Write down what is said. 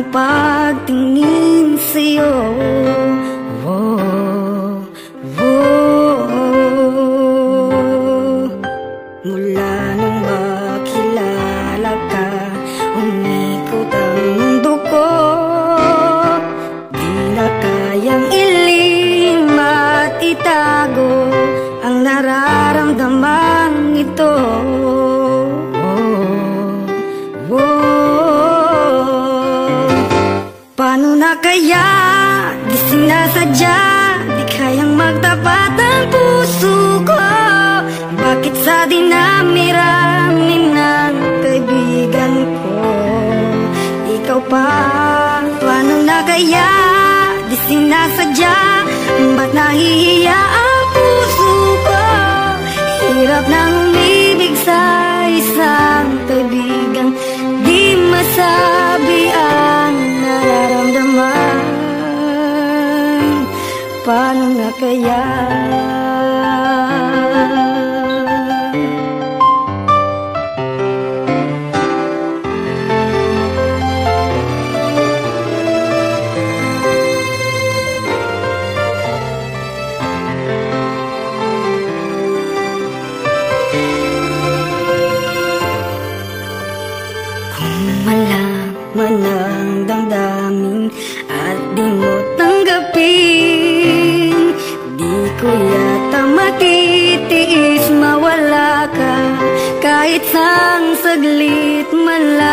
ang pagtingin sa'yo. Mula nung makilala ka, umikot ang mundo ko. Di na kayang ilim at itago ang nararamdaman ito. Paano na kaya di sinasadya, di kayang magtapat ang puso ko? Bakit sa dinami-rami ng kaibigan ko, ikaw pa? Paano na kaya di sinasadya, ba't nahihiya ang puso ko? Hirap nang umibig sa isang kaibigan, di masabi ang nararamdaman. Paano na kaya? Malaman ang damdamin at di mo tanggapin, di ko yata matitiis mawala ka kahit sang saglit man lang.